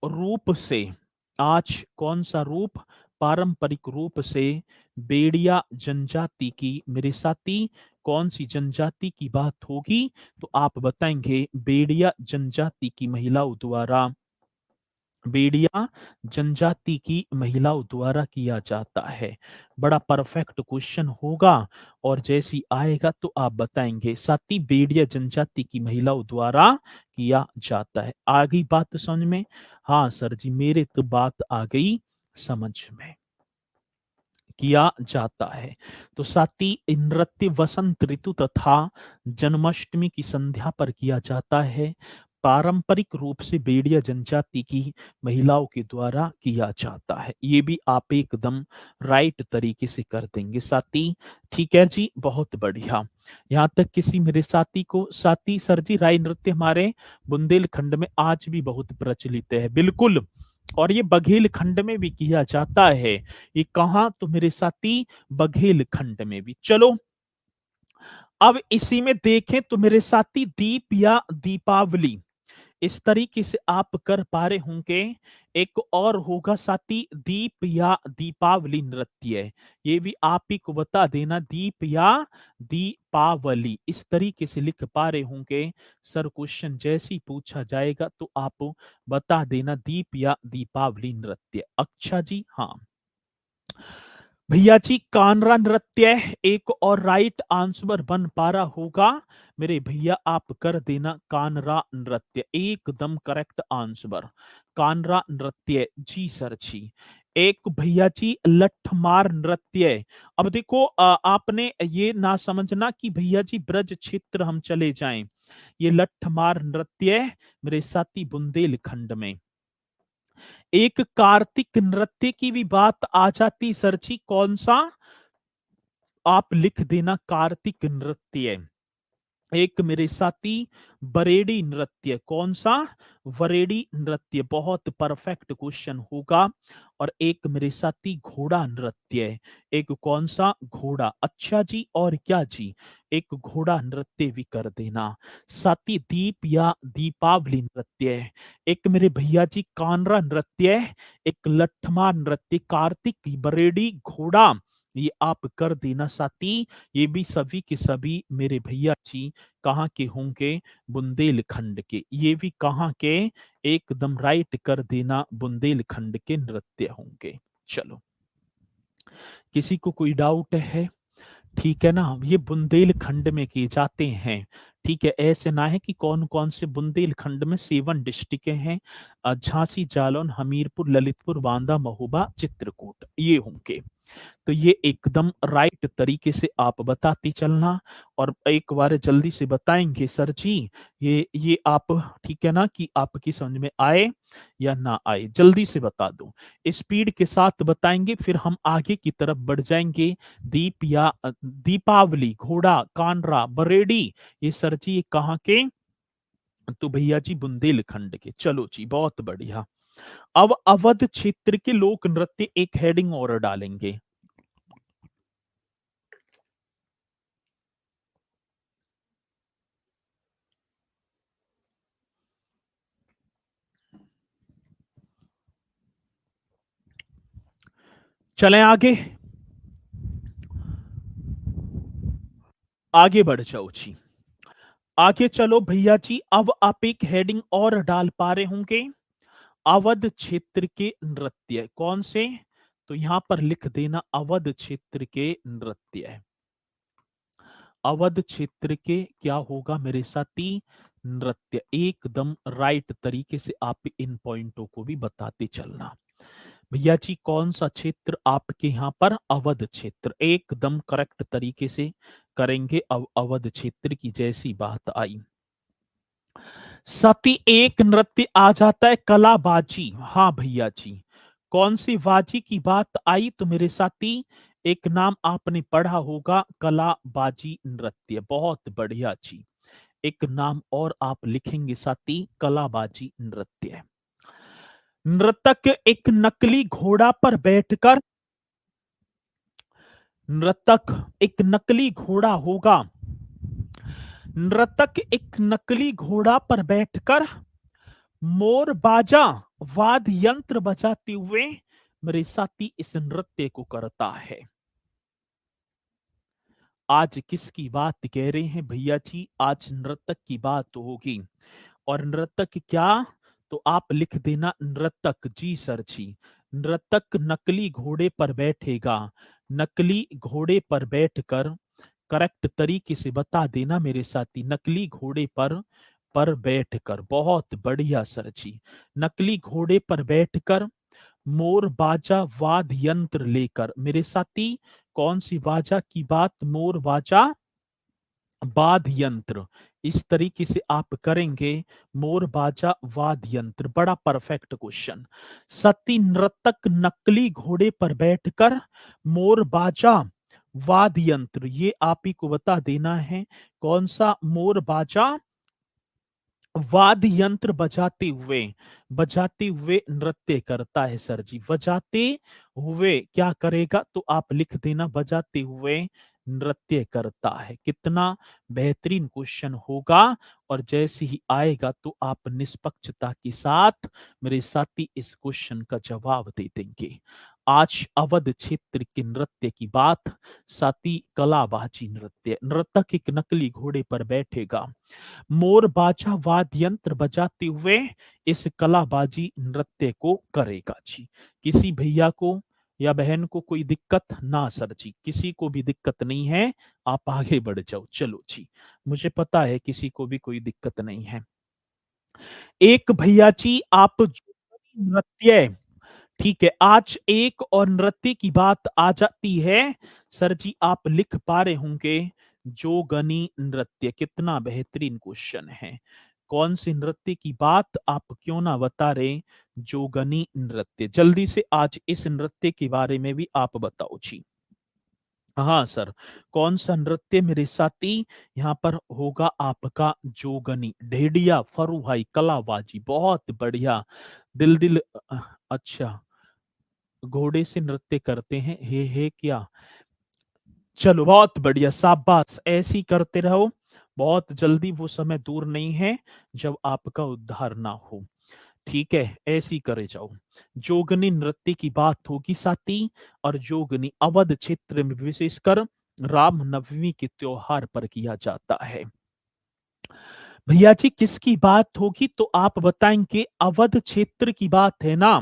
रूप से, आज कौन सा रूप? पारंपरिक रूप से बेड़िया जनजाति की, मेरे साथी कौन सी जनजाति की बात होगी? तो आप बताएंगे बेड़िया जनजाति की महिलाओं द्वारा, बेड़िया जनजाति की महिलाओं द्वारा किया जाता है। बड़ा परफेक्ट क्वेश्चन होगा, और जैसी आएगा तो आप बताएंगे साथी बेड़िया जनजाति की महिलाओं द्वारा किया जाता है। आ गई बात समझ में? हाँ सर जी, मेरे तो बात आ गई समझ में, किया जाता है। तो साथी नृत्य वसंत ऋतु तथा जन्माष्टमी की संध्या पर किया जाता है। पारंपरिक रूप से बेड़िया जनजाति की महिलाओं के द्वारा किया जाता है। ये भी आप एकदम राइट तरीके से कर देंगे साथी। ठीक है जी, बहुत बढ़िया। यहाँ तक किसी मेरे साथी को? साथी सर जी, राय नृत्य हमारे बुंदेलखंड में आज भी बहुत प्रचलित है। बिल्कुल, और ये बघेल खंड में भी किया जाता है। ये कहा? तो मेरे साथी बघेल खंड में भी। चलो, अब इसी में देखें तो मेरे साथी दीप या दीपावली, इस तरीके से आप कर पा रहे होंगे। एक और होगा साथी दीप या दीपावली नृत्य, ये भी आप ही को बता देना, दीप या दीपावली, इस तरीके से लिख पा रहे होंगे। सर क्वेश्चन जैसे ही पूछा जाएगा तो आप बता देना दीप या दीपावली नृत्य। अच्छा जी, हाँ भैया जी, कानरा नृत्य एक और राइट आंसर बन पा रहा होगा मेरे भैया, आप कर देना कानरा नृत्य, एकदम करेक्ट आंसर। कानरा नृत्य जी सर जी। एक भैया जी लठमार नृत्य। अब देखो आपने ये ना समझना कि भैया जी ब्रज क्षेत्र हम चले जाएं। ये लठमार नृत्य मेरे साथी बुंदेलखंड में। एक कार्तिक नृत्य की भी बात आ जाती सर जी, कौन सा? आप लिख देना कार्तिक नृत्य। एक मेरे साथी बरेडी नृत्य, कौन सा? वरेडी नृत्य, बहुत परफेक्ट क्वेश्चन होगा। और एक मेरे साथी घोड़ा नृत्य, एक कौन सा? घोड़ा। अच्छा जी, और क्या जी? एक घोड़ा नृत्य भी कर देना साथी। दीप या दीपावली नृत्य, एक मेरे भैया जी कानरा नृत्य, एक लठमार नृत्य, कार्तिक, बरेडी, घोड़ा, ये आप कर देना साथी। ये भी सभी के सभी मेरे भैया जी कहाँ के होंगे? बुंदेलखंड के। ये भी कहाँ के? एकदम राइट कर देना, बुंदेलखंड के नृत्य होंगे। चलो, किसी को कोई डाउट है? ठीक है ना? ये बुंदेलखंड में किए जाते हैं। ठीक है, ऐसे ना है कि कौन-कौन से बुंदेलखंड में 7 डिस्ट्रिक्टें हैं। झांसी, जालौन, हमीरपुर, ललितपुर, बांदा, महोबा, चित्रकूट ये होंगे। तो ये एकदम राइट तरीके से आप बताते चलना और एक बार जल्दी से बताएंगे सर जी। ये आप ठीक है ना कि आपकी समझ में आए या ना आए, जल्दी से बता दो। स्पीड के साथ बताएंगे, फिर हम आगे की तरफ बढ़ जाएंगे। दीपावली, घोड़ा, कानरा, बरेडी, ये सर जी ये कहाँ के? तो भैया जी बुंदेलखंड के। चलो जी, बहुत बढ़िया। अब अवध क्षेत्र के लोक नृत्य एक हेडिंग और डालेंगे। चलें आगे, आगे बढ़ जाओ जी। आगे चलो भैया जी, अब आप एक हेडिंग और डाल पा रहे होंगे। अवध क्षेत्र के नृत्य कौन से? तो यहां पर लिख देना अवध क्षेत्र के नृत्य। अवध क्षेत्र के क्या होगा मेरे साथी? नृत्य। एकदम राइट तरीके से आप इन पॉइंटों को भी बताते चलना। भैया जी कौन सा क्षेत्र आपके यहाँ पर? अवध क्षेत्र। एकदम करेक्ट तरीके से करेंगे। अवध क्षेत्र की जैसी बात आई, सती एक नृत्य आ जाता है कलाबाजी। हाँ भैया जी, कौन सी बाजी की बात आई? तो मेरे साथी एक नाम आपने पढ़ा होगा, कलाबाजी नृत्य। बहुत बढ़िया जी। एक नाम और आप लिखेंगे साथी, कलाबाजी नृत्य। नृतक एक नकली घोड़ा पर बैठकर, नृतक एक नकली घोड़ा होगा। नृतक एक नकली घोड़ा पर बैठकर मोर बाजा वाद्य यंत्र बजाते हुए मेरे साथी इस नृत्य को करता है। आज किसकी बात कह रहे हैं भैया जी? आज नर्तक की बात होगी। और नर्तक क्या? तो आप लिख देना नर्तक। जी सर जी। नर्तक नकली घोड़े पर बैठेगा। नकली घोड़े पर बैठकर, करेक्ट तरीके से बता देना मेरे साथी, नकली घोड़े पर बैठकर। बहुत बढ़िया सर जी। नकली घोड़े पर बैठकर मोर बाजा वाद्य यंत्र लेकर। मेरे साथी कौन सी बाजा की बात? मोर बाजा वाद्य यंत्र। इस तरीके से आप करेंगे, मोर बाजा वाद्य यंत्र। बड़ा परफेक्ट क्वेश्चन। सती नर्तक नकली घोड़े पर बैठकर मोर बाजा वाद्य यंत्र, ये आप ही को बता देना है कौन सा? मोर बाजा वाद्य यंत्र बजाते हुए नृत्य करता है सर जी। बजाते हुए क्या करेगा? तो आप लिख देना बजाते हुए नृत्य करता है। कितना बेहतरीन क्वेश्चन होगा। और जैसे ही आएगा तो आप निष्पक्षता के साथ मेरे साथी इस क्वेश्चन का जवाब दे देंगे। आज अवध क्षेत्र के नृत्य की बात, साथी कलाबाजी नृत्य। नर्तक एक नकली घोड़े पर बैठेगा, मोर बाजा वाद्य यंत्र बजाते हुए इस कलाबाजी नृत्य को करेगा जी। किसी भैया को या बहन को कोई दिक्कत ना सर जी? किसी को भी दिक्कत नहीं है, आप आगे बढ़ जाओ। चलो जी, मुझे पता है किसी को भी कोई दिक्कत नहीं है। एक भैया जी आप नृत्य, ठीक है, आज एक और नृत्य की बात आ जाती है। सर जी आप लिख पा रहे होंगे जोगनी नृत्य। कितना बेहतरीन क्वेश्चन है। कौन सी नृत्य की बात? आप क्यों ना बता रहे? जोगनी नृत्य। जल्दी से आज इस नृत्य के बारे में भी आप बताओ जी। हाँ सर, कौन सा नृत्य मेरे साथी यहाँ पर होगा आपका? जोगनी, ढेडिया, फरुहाई, कलाबाजी। बहुत बढ़िया। दिल दिल अच्छा, घोड़े से नृत्य करते हैं, हे क्या? चलो बहुत बढ़िया, शाबाश, ऐसे ही करते रहो। बहुत जल्दी वो समय दूर नहीं है जब आपका उद्धार ना हो। ठीक है, ऐसे ही करे जाओ। जोगनी नृत्य की बात होगी साथी। और जोगनी अवध क्षेत्र में विशेषकर राम नवमी के त्योहार पर किया जाता है। भैया जी किसकी बात होगी? तो आप बताएंगे अवध क्षेत्र की बात है ना।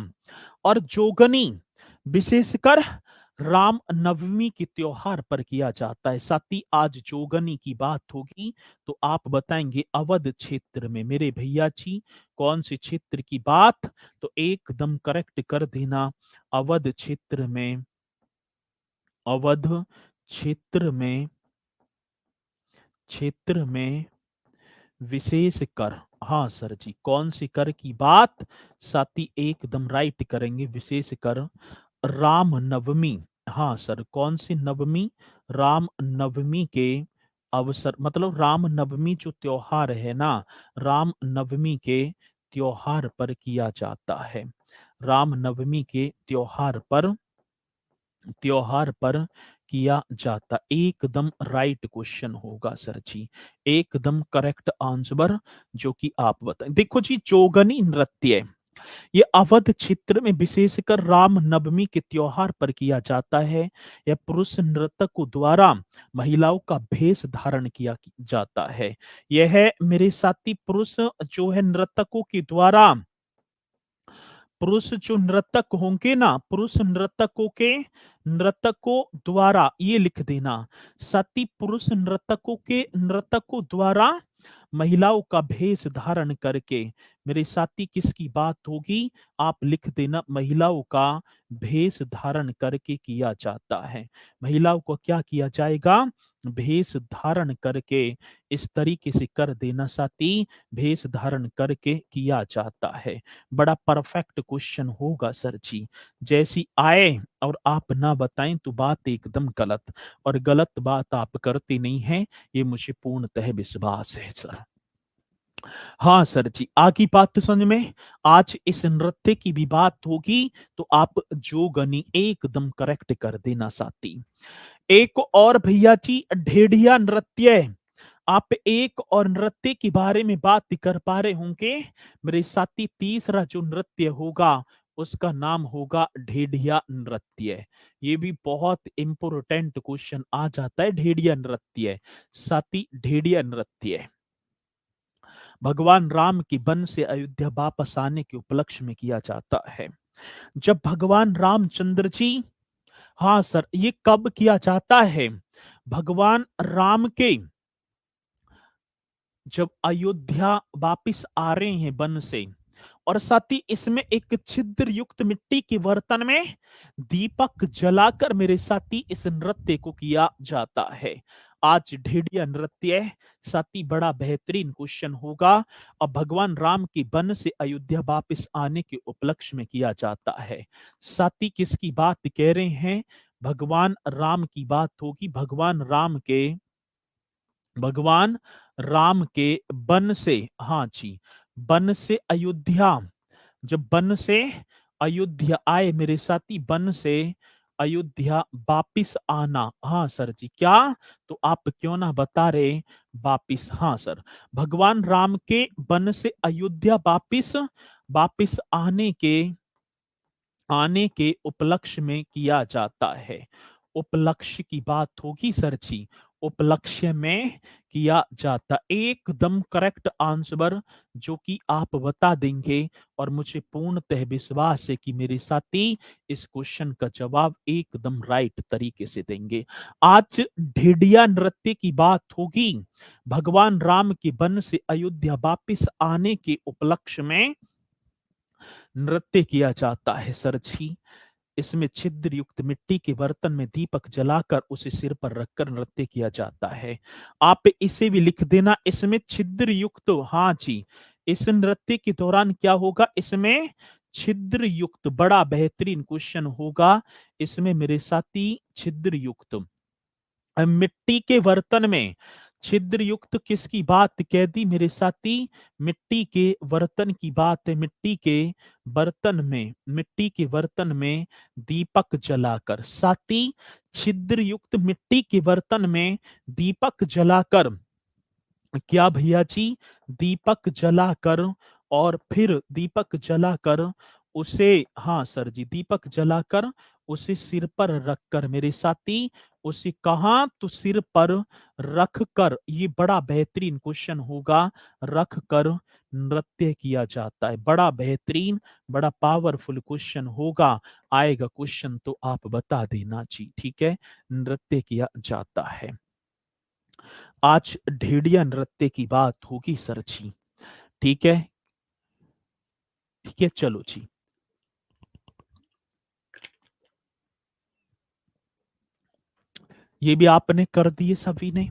और जोगनी विशेषकर राम नवमी के त्योहार पर किया जाता है। साथी आज जोगनी की बात होगी तो आप बताएंगे अवध क्षेत्र में। मेरे भैया जी कौन से क्षेत्र की बात, तो एकदम करेक्ट कर देना। अवध क्षेत्र में, अवध क्षेत्र में, क्षेत्र में विशेष कर। हाँ सर जी, कौन सी कर की बात, साथी एकदम राइट करेंगे, विशेष कर राम नवमी। हाँ सर, कौन सी नवमी, राम नवमी के अवसर, मतलब राम नवमी जो त्योहार है ना, राम नवमी के त्योहार पर किया जाता है। राम नवमी के त्योहार पर, त्योहार पर किया जाता, एकदम राइट क्वेश्चन होगा सर जी, एकदम करेक्ट आंसर जो कि आप बताएं। देखो जी, जोगनी नृत्य ये अवध क्षेत्र में विशेषकर राम नवमी के त्योहार पर किया जाता है। यह पुरुष नर्तकों द्वारा महिलाओं का भेष धारण किया जाता है। यह है मेरे साथी पुरुष जो है नर्तकों के द्वारा, पुरुष जो नर्तक होंगे ना, पुरुष नर्तकों के, नर्तकों द्वारा, ये लिख देना साथी, पुरुष नर्तकों के, नर्तकों द्वारा महिलाओं का भेष धारण करके, मेरे साथी किसकी बात होगी, आप लिख देना, महिलाओं का भेष धारण करके किया जाता है। महिलाओं को क्या किया जाएगा, भेष धारण करके, इस तरीके से कर देना साथी, भेष धारण करके किया जाता है। बड़ा परफेक्ट क्वेश्चन होगा सर जी, जैसी आए और आप ना बताएं तो बात एकदम गलत, और गलत बात आप करते नहीं हैं, ये मुझे पूर्णतः विश्वास है सर। हाँ सर जी, आगे बात तो समझ में। आज इस नृत्य की भी बात होगी तो आप जो गनी एकदम करेक्ट कर देना साथी। एक और भैया जी ढेडिया नृत्य, आप एक और नृत्य के बारे में बात कर पा रहे होंगे मेरे साथी। तीसरा जो नृत्य होगा उसका नाम होगा ढेडिया नृत्य। ये भी बहुत इंपोर्टेंट क्वेश्चन आ जाता है, ढेडिया नृत्य साथी। ढेडिया नृत्य भगवान राम की वन से अयोध्या वापस आने के उपलक्ष्य में किया जाता है। जब भगवान रामचंद्र जी, हाँ सर, ये कब किया जाता है, भगवान राम के जब अयोध्या वापिस आ रहे हैं वन से, और साथ ही इसमें एक छिद्र युक्त मिट्टी के बर्तन में दीपक जलाकर मेरे साथी इस नृत्य को किया जाता है। आज ढेडिया नृत्य साथी बड़ा बेहतरीन क्वेश्चन होगा। अब भगवान राम की वन से अयोध्या वापिस आने के उपलक्ष्य में किया जाता है। साथी किसकी बात कह रहे हैं, भगवान राम की बात होगी। भगवान राम के, भगवान राम के वन से, हाँ जी, वन से अयोध्या, जब वन से अयोध्या आए मेरे साथी, वन से अयोध्या वापिस आना। हाँ सर जी, क्या, तो आप क्यों ना बता रहे वापिस। हाँ सर, भगवान राम के वन से अयोध्या वापिस, वापिस आने के उपलक्ष्य में किया जाता है। उपलक्ष्य की बात होगी सर जी, उपलक्ष्य में किया जाता, एकदम करेक्ट आंसर जो कि आप बता देंगे, और मुझे पूर्णतः विश्वास है कि मेरे साथी इस क्वेश्चन का जवाब एकदम राइट तरीके से देंगे। आज ढेडिया नृत्य की बात होगी, भगवान राम के वन से अयोध्या वापिस आने के उपलक्ष्य में नृत्य किया जाता है सर जी। इसमें छिद्र युक्त मिट्टी के बर्तन में दीपक जलाकर उसे सिर पर रखकर नृत्य किया जाता है। आप इसे भी लिख देना, इसमें छिद्र युक्त, हाँ जी, इस नृत्य के दौरान क्या होगा, इसमें छिद्र युक्त, बड़ा बेहतरीन क्वेश्चन होगा। इसमें मेरे साथी छिद्र युक्त मिट्टी के बर्तन में, छिद्र युक्त किसकी बात कह दी मेरे साथी, मिट्टी के बर्तन की बात है। मिट्टी के बर्तन में, मिट्टी के बर्तन में दीपक जलाकर, साथी छिद्र युक्त मिट्टी के बर्तन में दीपक जलाकर, क्या भैया जी, दीपक जलाकर, और फिर दीपक जलाकर उसे, हाँ सर जी, दीपक जलाकर उसे सिर पर रखकर मेरे साथी उसे कहां? तो सिर पर रख कर, ये बड़ा बेहतरीन क्वेश्चन होगा, रख कर नृत्य किया जाता है। बड़ा बेहतरीन, बड़ा पावरफुल क्वेश्चन होगा। आएगा क्वेश्चन तो आप बता देना जी, ठीक है। नृत्य किया जाता है। आज भेड़िया नृत्य की बात होगी सर जी, ठीक है। ठीक है, चलो जी। ये भी आपने कर दिए सभी ने।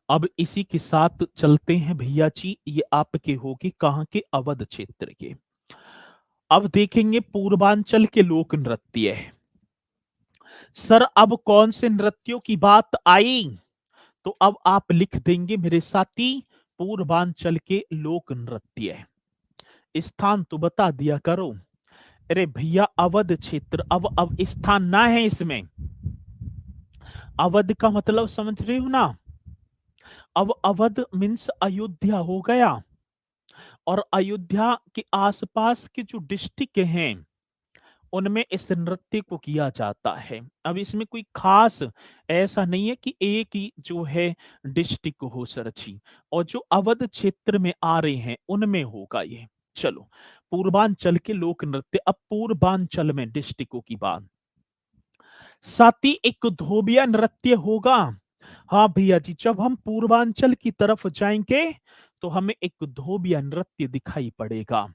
अब इसी के साथ चलते हैं भैया जी, ये आपके होगी कहां के? अवध क्षेत्र के। अब देखेंगे पूर्वांचल के लोक नृत्य। सर अब कौन से नृत्यों की बात आई? तो अब आप लिख देंगे मेरे साथी, पूर्वांचल के लोक नृत्य। स्थान तो बता दिया करो। अरे भैया अवध क्षेत्र, अब स्थान ना है इसमें। अवध का मतलब समझ रहे हो ना? अब अवध मीन्स अयोध्या हो गया, और अयोध्या के आसपास के जो डिस्ट्रिक्ट हैं उनमें इस नृत्य को किया जाता है। अब इसमें कोई खास ऐसा नहीं है कि एक ही जो है डिस्ट्रिक्ट हो सर जी, और जो अवध क्षेत्र में आ रहे हैं उनमें होगा ये। चलो, पूर्वांचल के लोक नृत्य। अब पूर्वांचल में डिस्ट्रिक्टों की बात, साथ ही एक धोबिया नृत्य होगा। हाँ भैया जी, जब हम पूर्वांचल की तरफ जाएंगे तो हमें एक धोबिया नृत्य दिखाई पड़ेगा,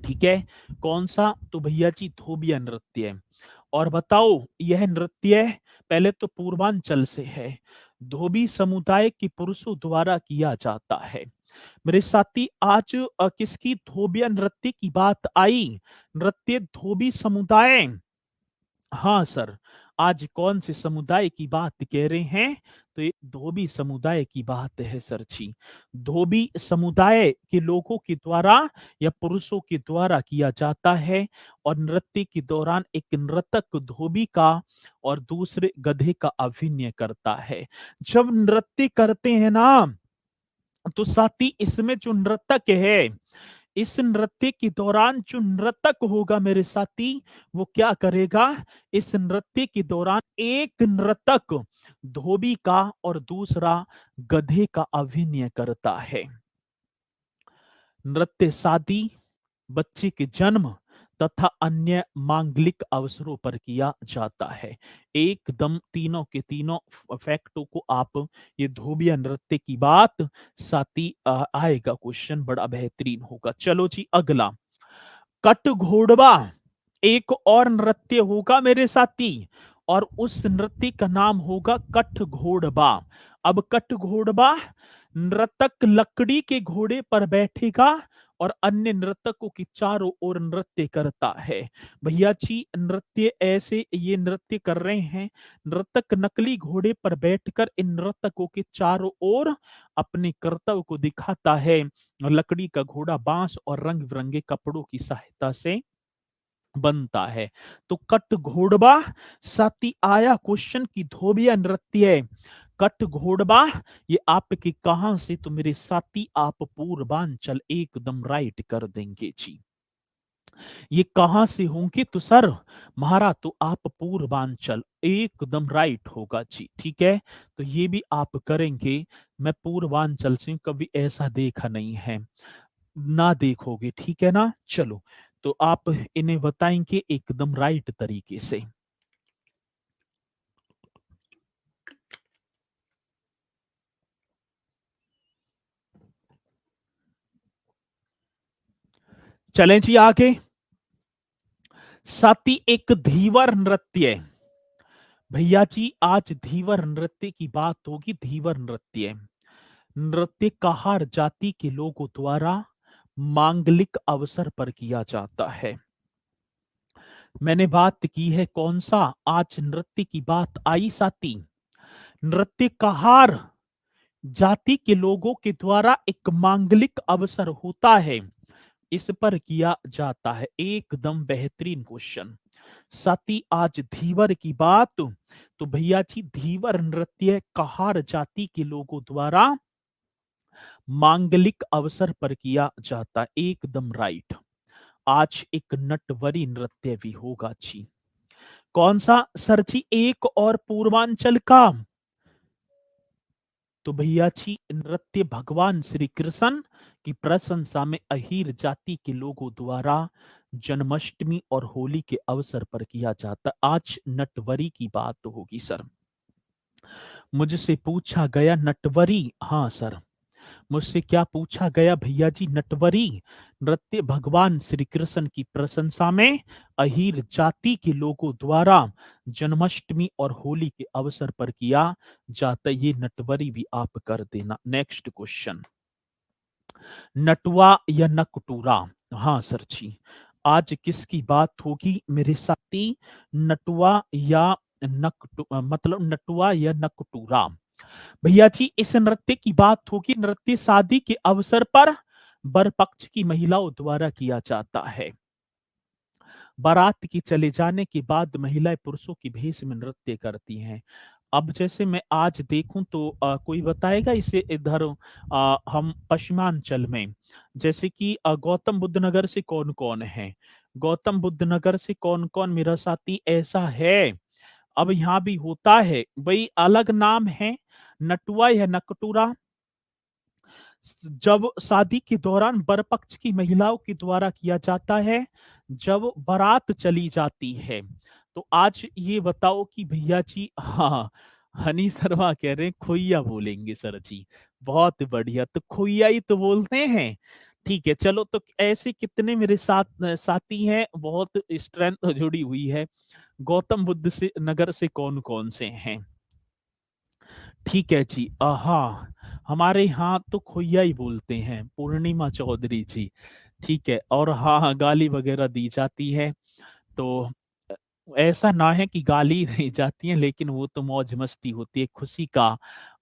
ठीक है। कौन सा? तो भैया जी धोबिया नृत्य। और बताओ यह नृत्य पहले तो पूर्वांचल से है, धोबी समुदाय के पुरुषों द्वारा किया जाता है। मेरे साथी आज किसकी धोबिया नृत्य की बात आई? नृत्य धोबी समुदाय। हाँ सर, आज कौन से समुदाय की बात कह रहे हैं? तो ये धोबी समुदाय की बात है सर जी। धोबी समुदाय के लोगों के द्वारा या पुरुषों के द्वारा किया जाता है, और नृत्य के दौरान एक नर्तक धोबी का और दूसरे गधे का अभिनय करता है। जब नृत्य करते हैं ना, तो साथी इसमें जो नर्तक है, इस नृत्य के दौरान जो नर्तक होगा मेरे साथी, वो क्या करेगा? इस नृत्य के दौरान एक नर्तक धोबी का और दूसरा गधे का अभिनय करता है। नृत्य शादी, बच्चे के जन्म तथा अन्य मांगलिक अवसरों पर किया जाता है। एकदम तीनों के तीनों फैक्टों को आप, ये धोबिया नृत्य की बात साथी आएगा क्वेश्चन, बड़ा बेहतरीन होगा। चलो जी अगला, कट घोड़वा एक और नृत्य होगा मेरे साथी, और उस नृत्य का नाम होगा कट घोड़वा। अब कट घोड़वा, नर्तक लकड़ी के घोड़े पर बैठेगा और अन्य नर्तकों की चारों ओर नृत्य करता है। भैया जी नृत्य ऐसे ये नृत्य कर रहे हैं, नर्तक नकली घोड़े पर बैठकर इन नर्तकों के चारों ओर अपने कर्तव्य को दिखाता है। लकड़ी का घोड़ा बांस और रंग बिरंगे कपड़ों की सहायता से बनता है। तो कट घोड़वा, साथी आया क्वेश्चन की धोबिया नृत्य कट घोड़वा, ये आपके कहां से? तो मेरे साथी आप पूर्वांचल एकदम राइट कर देंगे जी। ये कहां से होंगे? तो सर महाराज तो आप पूर्वांचल एकदम राइट होगा जी, ठीक है। तो ये भी आप करेंगे। मैं पूर्वांचल से हूं, कभी ऐसा देखा नहीं है, ना देखोगे, ठीक है ना। चलो, तो आप इन्हें बताएंगे एकदम राइट तरीके से। चलें जी आगे। साथी एक धीवर नृत्य। भैया जी आज धीवर नृत्य की बात होगी। धीवर नृत्य, नृत्य कहार जाति के लोगों द्वारा मांगलिक अवसर पर किया जाता है। मैंने बात की है कौन सा? आज नृत्य की बात आई साथी। नृत्य कहार जाति के लोगों के द्वारा एक मांगलिक अवसर होता है, इस पर किया जाता है। एकदम बेहतरीन क्वेश्चन। साथी आज धीवर की बात, तो भैया जी धीवर नृत्य कहार जाति के लोगों द्वारा मांगलिक अवसर पर किया जाता है। एकदम राइट। आज एक नटवरी नृत्य भी होगा जी। कौन सा सर जी? एक और पूर्वांचल का? तो भैया जी नृत्य भगवान श्री कृष्ण की प्रशंसा में अहीर जाति के लोगों द्वारा जन्माष्टमी और होली के अवसर पर किया जाता। आज नटवरी की बात होगी सर। मुझसे पूछा गया नटवरी, हाँ सर, मुझसे क्या पूछा गया भैया जी? नटवरी नृत्य भगवान श्री कृष्ण की प्रशंसा में अहीर जाति के लोगों द्वारा जन्माष्टमी और होली के अवसर पर किया जाता। ये नटवरी भी आप कर देना। नेक्स्ट क्वेश्चन, नटवा या नकटूरा? हाँ सर जी, आज किसकी बात होगी मेरे साथी? नटवा या मतलब नटवा या नकटूरा? भैया जी इस नृत्य की बात होगी। नृत्य शादी के अवसर पर वर पक्ष की महिलाओं द्वारा किया जाता है। बारात की चले जाने के बाद महिलाएं पुरुषों की भेष में नृत्य करती हैं। अब जैसे मैं आज देखूं तो कोई बताएगा इसे? इधर हम पश्चिमांचल में, जैसे कि गौतम बुद्ध नगर से कौन कौन है? गौतम बुद्ध नगर से कौन कौन मेरा साथी ऐसा है? अब यहाँ भी होता है भाई, अलग नाम है नटुआ या नकटूरा। जब शादी के दौरान वर पक्ष की महिलाओं के द्वारा किया जाता है, जब बारात चली जाती है। तो आज ये बताओ कि भैया जी, हाँ, हनी शर्मा कह रहे हैं खोइया बोलेंगे सर जी। बहुत बढ़िया, तो खोइया ही तो बोलते हैं। ठीक है, चलो, तो ऐसे कितने मेरे साथ साथी हैं, बहुत स्ट्रेंथ जुड़ी हुई है। गौतम बुद्ध से नगर से कौन कौन से हैं? ठीक है जी, हाँ, हमारे यहाँ तो खोइया ही बोलते हैं, पूर्णिमा चौधरी जी। ठीक है, और हाँ हाँ, गाली वगैरह दी जाती है। तो अ, ऐसा ना है कि गाली दी जाती है, लेकिन वो तो मौज मस्ती होती है, खुशी का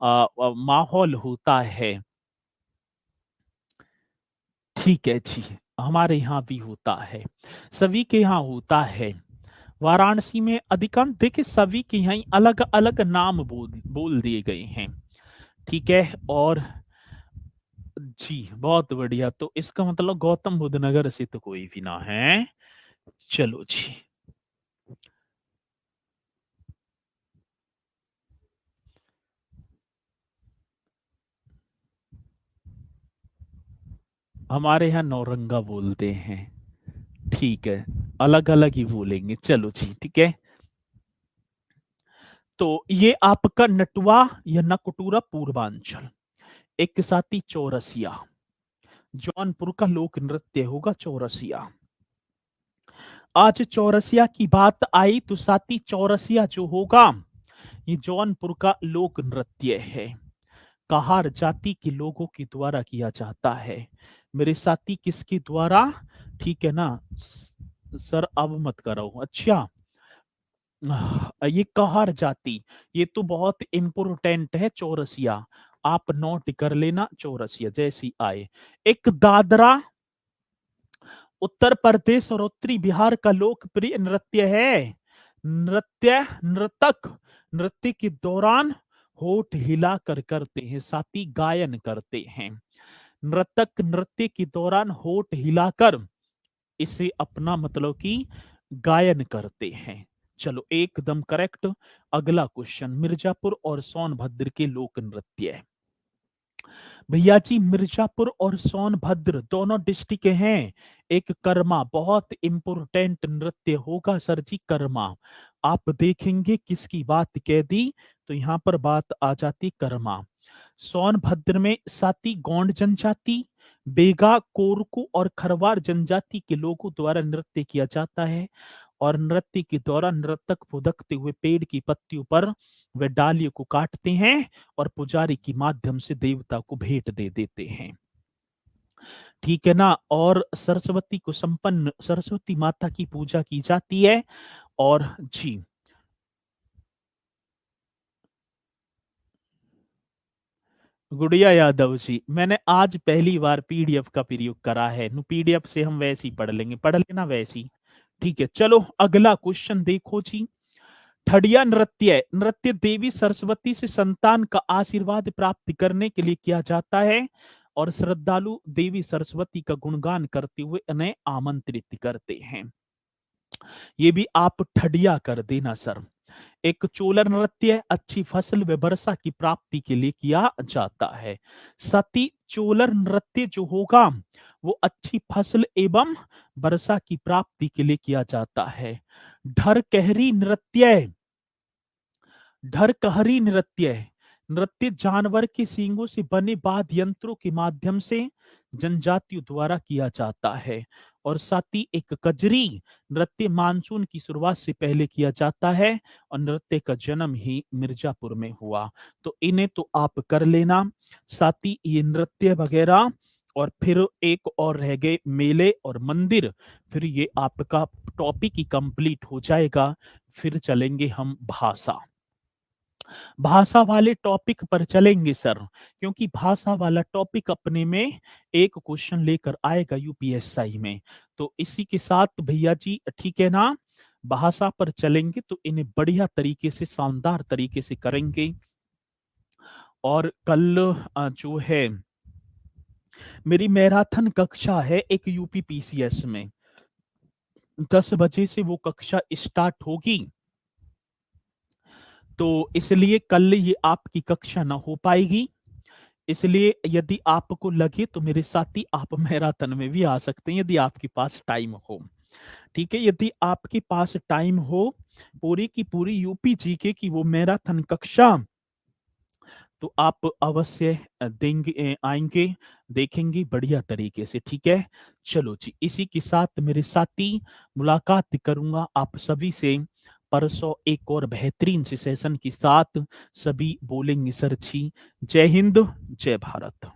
माहौल होता है। ठीक है जी, हमारे यहाँ भी होता है, सभी के यहाँ होता है। वाराणसी में अधिकांश देखिए सभी के यहाँ अलग अलग नाम बोल बोल दिए गए हैं। ठीक है, और जी बहुत बढ़िया, तो इसका मतलब गौतम बुद्ध नगर से तो कोई भी ना है। चलो जी, हमारे यहाँ नौरंगा बोलते हैं। ठीक है, अलग अलग ही बोलेंगे। चलो जी, ठीक है, तो ये आपका नटुआ या नकटूरा पूर्वांचल। एक साथी चौरसिया, जौनपुर का लोक नृत्य होगा चौरसिया। आज चौरसिया की बात आई तो साथी चौरसिया जो होगा, ये जौनपुर का लोक नृत्य है। कहार जाति के लोगों के द्वारा किया जाता है। मेरे साथी किसके द्वारा? ठीक है ना सर, अब मत कराओ। अच्छा, ये कहार जाति, ये तो बहुत इंपोर्टेंट है। चौरसिया आप नोट कर लेना, चौरसिया जैसी आए। एक दादरा उत्तर प्रदेश और उत्तरी बिहार का लोकप्रिय नृत्य है। नृतक नृत्य के दौरान होठ हिलाकर करते हैं, साथी गायन करते हैं। नृतक नृत्य के दौरान होठ हिलाकर इसे अपना मतलब कि गायन करते हैं। चलो एकदम करेक्ट। अगला क्वेश्चन, मिर्जापुर और सोनभद्र के लोक नृत्य। भैया जी मिर्जापुर और सोनभद्र दोनों डिस्ट्रिक्ट हैं। एक कर्मा, बहुत इंपोर्टेंट नृत्य होगा सर जी, कर्मा। आप देखेंगे किसकी बात कह दी तो यहाँ पर बात आ जाती कर्मा। सोनभद्र में साती गोंड जनजाति, बेगा, कोरकू और खरवार जनजाति के लोगों द्वारा नृत्य किया जाता है। और नृत्य के दौरान नर्तक फुदकते हुए पेड़ की पत्तियों पर वे डालियों को काटते हैं और पुजारी के माध्यम से देवता को भेंट दे देते हैं। ठीक है ना, और सरस्वती को संपन्न, सरस्वती माता की पूजा की जाती है। और जी, गुड़िया यादव जी, मैंने आज पहली बार पीडीएफ का प्रयोग करा है। पीडीएफ से हम वैसे ही पढ़ लेंगे, पढ़ लेना वैसी। ठीक है, चलो अगला क्वेश्चन देखो जी। ठड़िया नृत्य, नृत्य देवी सरस्वती से संतान का आशीर्वाद प्राप्त करने के लिए किया जाता है और श्रद्धालु देवी सरस्वती का गुणगान करते हुए उन्हें आमंत्रित करते हैं। ये भी आप ठडिया कर देना सर। एक चोलर नृत्य अच्छी फसल व वर्षा की प्राप्ति के लिए किया जाता है। सती चोलर नृत्य जो होगा वो अच्छी फसल एवं वर्षा की प्राप्ति के लिए किया जाता है। ढरकहरी नृत्य, ढरकहरी नृत्य, नृत्य जानवर के सींगों से बने वाद्य यंत्रों के माध्यम से जनजातियों द्वारा किया जाता है। और साथ ही एक कजरी नृत्य मानसून की शुरुआत से पहले किया जाता है और नृत्य का जन्म ही मिर्जापुर में हुआ। तो इन्हें तो आप कर लेना, साथ ही ये नृत्य वगैरह। और फिर एक और रह गए मेले और मंदिर, फिर ये आपका टॉपिक ही कंप्लीट हो जाएगा। फिर चलेंगे हम भाषा, भाषा वाले टॉपिक पर चलेंगे सर, क्योंकि भाषा वाला टॉपिक अपने में एक क्वेश्चन लेकर आएगा यूपीएससी में। तो इसी के साथ भैया जी ठीक है ना, भाषा पर चलेंगे तो इन्हें बढ़िया तरीके से शानदार तरीके से करेंगे। और कल जो है मेरी मैराथन कक्षा है एक यूपी पीसीएस में, 10 बजे से वो कक्षा स्टार्ट होगी। तो इसलिए कल ये आपकी कक्षा ना हो पाएगी। इसलिए यदि आपको लगे तो मेरे साथ ही आप मैराथन में भी आ सकते हैं यदि आपके पास टाइम हो। ठीक है, यदि आपके पास टाइम हो, पूरी की पूरी यूपी जीके की वो मैराथन कक्षा, तो आप अवश्य देंगे, आएंगे, देखेंगे बढ़िया तरीके से। ठीक है, चलो जी, इसी के साथ मेरे साथी मुलाकात करूंगा आप सभी से परसों एक और बेहतरीन से सेशन के साथ। सभी बोलेंगे सर जी। जय हिंद, जय भारत।